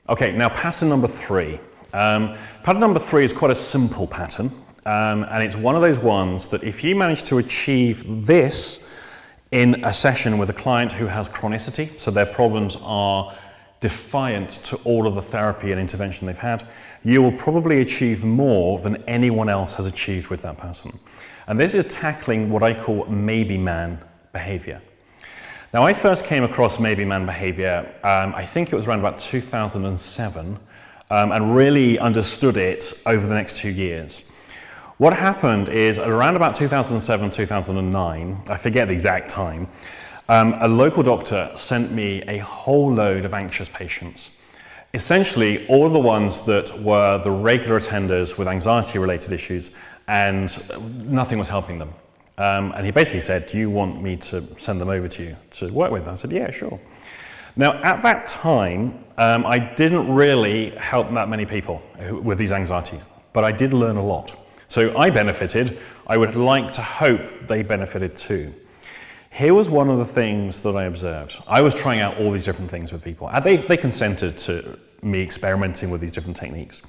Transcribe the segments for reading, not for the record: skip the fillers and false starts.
Okay, now pattern number 3. Pattern number 3 is quite a simple pattern, and it's one of those ones that if you manage to achieve this in a session with a client who has chronicity, so their problems are defiant to all of the therapy and intervention they've had, you will probably achieve more than anyone else has achieved with that person. And this is tackling what I call maybe man behavior. Now, I first came across maybe man behavior, I think it was around about 2007, and really understood it over the next 2 years. What happened is around about 2007, 2009, I forget the exact time, a local doctor sent me a whole load of anxious patients. Essentially, all of the ones that were the regular attenders with anxiety-related issues, and nothing was helping them. And he basically said, do you want me to send them over to you to work with? I said, yeah, sure. Now, at that time, I didn't really help that many people with these anxieties, but I did learn a lot. So I benefited. I would like to hope they benefited too. Here was one of the things that I observed. I was trying out all these different things with people. They consented to me experimenting with these different techniques.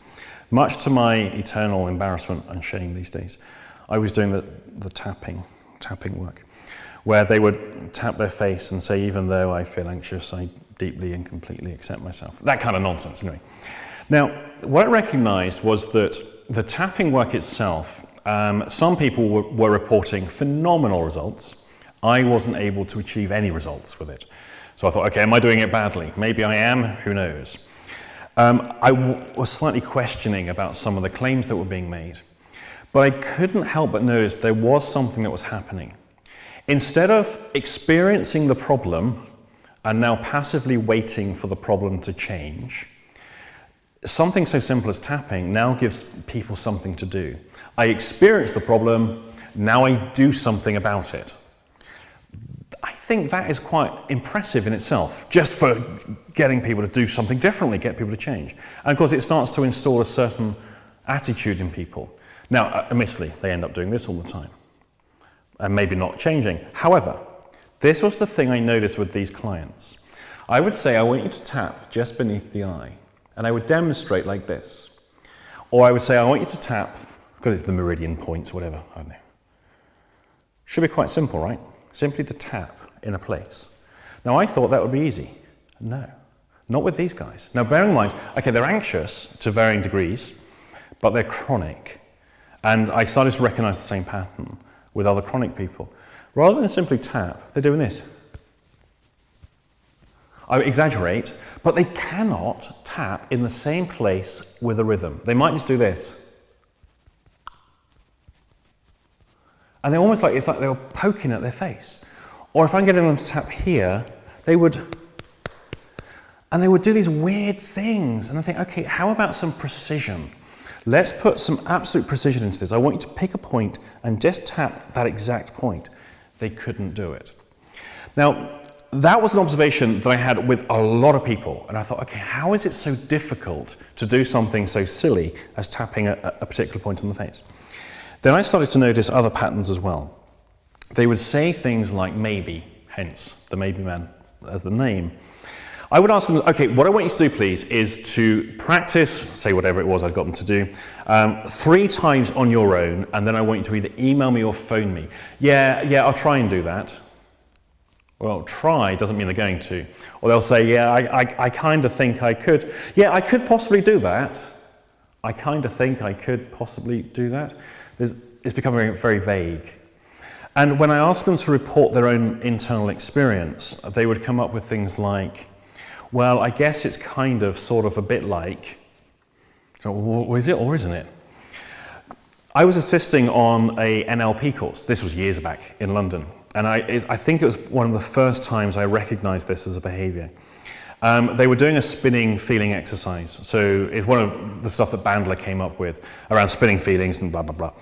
Much to my eternal embarrassment and shame these days, I was doing the tapping work, where they would tap their face and say, even though I feel anxious, I deeply and completely accept myself. That kind of nonsense, anyway. Now, what I recognized was that the tapping work itself, some people were reporting phenomenal results. I wasn't able to achieve any results with it. So I thought, okay, am I doing it badly? Maybe I am, who knows? I was slightly questioning about some of the claims that were being made. But I couldn't help but notice there was something that was happening. Instead of experiencing the problem and now passively waiting for the problem to change, something so simple as tapping now gives people something to do. I experience the problem, now I do something about it. I think that is quite impressive in itself, just for getting people to do something differently, get people to change. And of course it starts to install a certain attitude in people. Now, admittedly, they end up doing this all the time, and maybe not changing. However, this was the thing I noticed with these clients. I would say, I want you to tap just beneath the eye, and I would demonstrate like this. Or I would say, I want you to tap, because it's the meridian points, whatever, I don't know. Should be quite simple, right? Simply to tap in a place. Now, I thought that would be easy. No, not with these guys. Now, bear in mind, okay, they're anxious to varying degrees, but they're chronic. And I started to recognize the same pattern with other chronic people. Rather than simply tap, they're doing this. I exaggerate, but they cannot tap in the same place with a rhythm. They might just do this. And they're almost like, it's like they were poking at their face. Or if I'm getting them to tap here, they would do these weird things. And I think, okay, how about some precision? Let's put some absolute precision into this. I want you to pick a point and just tap that exact point. They couldn't do it. Now, that was an observation that I had with a lot of people. And I thought, okay, how is it so difficult to do something so silly as tapping a particular point on the face? Then I started to notice other patterns as well. They would say things like maybe, hence the maybe man as the name. I would ask them, okay, what I want you to do, please, is to practice, say whatever it was I'd got them to do, 3 times on your own, and then I want you to either email me or phone me. Yeah, I'll try and do that. Well, try doesn't mean they're going to. Or they'll say, yeah, I kind of think I could. Yeah, I could possibly do that. I kind of think I could possibly do that. It's becoming very vague. And when I asked them to report their own internal experience, they would come up with things like, well, I guess it's kind of, sort of, a bit like, so, well, is it or isn't it? I was assisting on a NLP course. This was years back in London. And I think it was one of the first times I recognized this as a behavior. They were doing a spinning feeling exercise. So it's one of the stuff that Bandler came up with around spinning feelings and blah, blah, blah.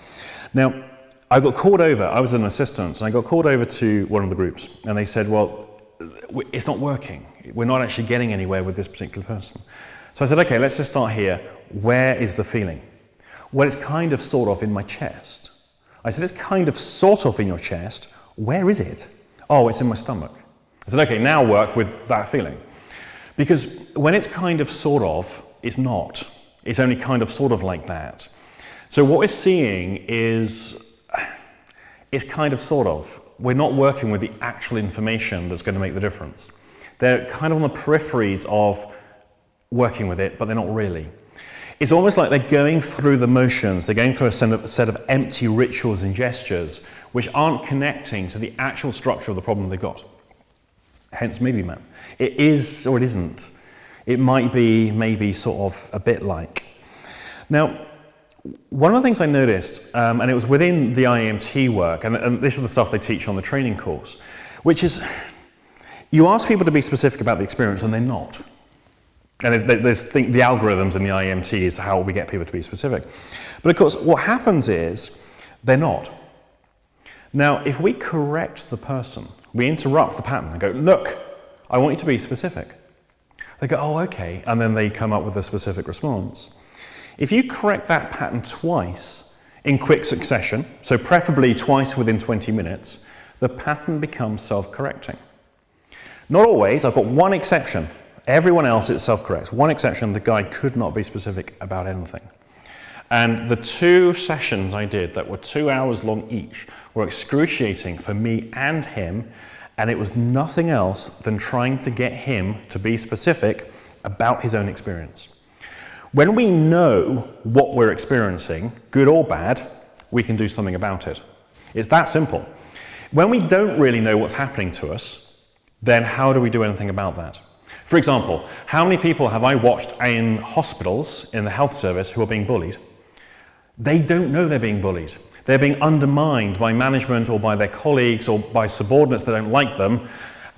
Now, I got called over, I was an assistant, and I got called over to one of the groups. And they said, well, it's not working. We're not actually getting anywhere with this particular person. So I said, okay, let's just start here. Where is the feeling? Well, it's kind of sort of in my chest. I said, it's kind of sort of in your chest. Where is it? Oh, it's in my stomach. I said, okay, now work with that feeling. Because when it's kind of sort of, it's not. It's only kind of sort of like that. So what we're seeing is, it's kind of sort of. We're not working with the actual information that's going to make the difference. They're kind of on the peripheries of working with it, but they're not really. It's almost like they're going through the motions, they're going through a set of empty rituals and gestures which aren't connecting to the actual structure of the problem they've got. Hence maybe man. It is or it isn't. It might be maybe sort of a bit like. Now, one of the things I noticed, and it was within the IEMT work, and this is the stuff they teach on the training course, which is, you ask people to be specific about the experience and they're not. And there's the algorithms in the IEMT is how we get people to be specific. But of course, what happens is, they're not. Now, if we correct the person, we interrupt the pattern and go, look, I want you to be specific. They go, oh, okay, and then they come up with a specific response. If you correct that pattern twice in quick succession, so preferably twice within 20 minutes, the pattern becomes self-correcting. Not always, I've got one exception. Everyone else, it self-corrects. One exception, the guy could not be specific about anything. And the 2 sessions I did that were 2 hours long each were excruciating for me and him, and it was nothing else than trying to get him to be specific about his own experience. When we know what we're experiencing, good or bad, we can do something about it. It's that simple. When we don't really know what's happening to us, then how do we do anything about that? For example, how many people have I watched in hospitals, in the health service, who are being bullied? They don't know they're being bullied. They're being undermined by management or by their colleagues or by subordinates that don't like them,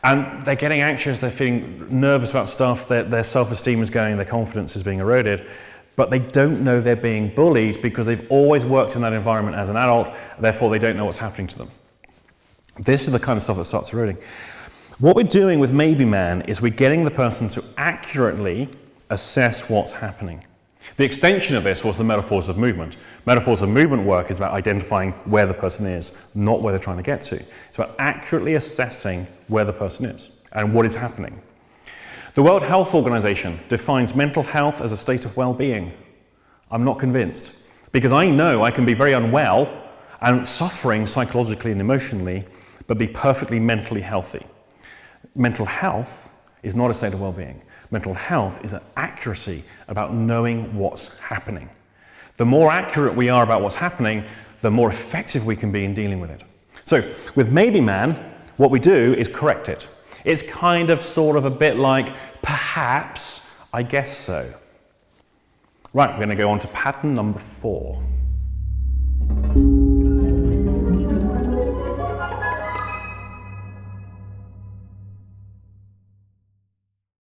and they're getting anxious, they're feeling nervous about stuff, their self-esteem is going, their confidence is being eroded, but they don't know they're being bullied because they've always worked in that environment as an adult, therefore they don't know what's happening to them. This is the kind of stuff that starts eroding. What we're doing with Maybe Man is we're getting the person to accurately assess what's happening. The extension of this was the metaphors of movement. Metaphors of movement work is about identifying where the person is, not where they're trying to get to. It's about accurately assessing where the person is and what is happening. The World Health Organization defines mental health as a state of well-being. I'm not convinced, because I know I can be very unwell and suffering psychologically and emotionally, but be perfectly mentally healthy. Mental health is not a state of well-being. Mental health is an accuracy about knowing what's happening. The more accurate we are about what's happening, the more effective we can be in dealing with it. So with Maybe Man, what we do is correct it. It's kind of sort of a bit like, perhaps, I guess so. Right, we're going to go on to pattern number 4.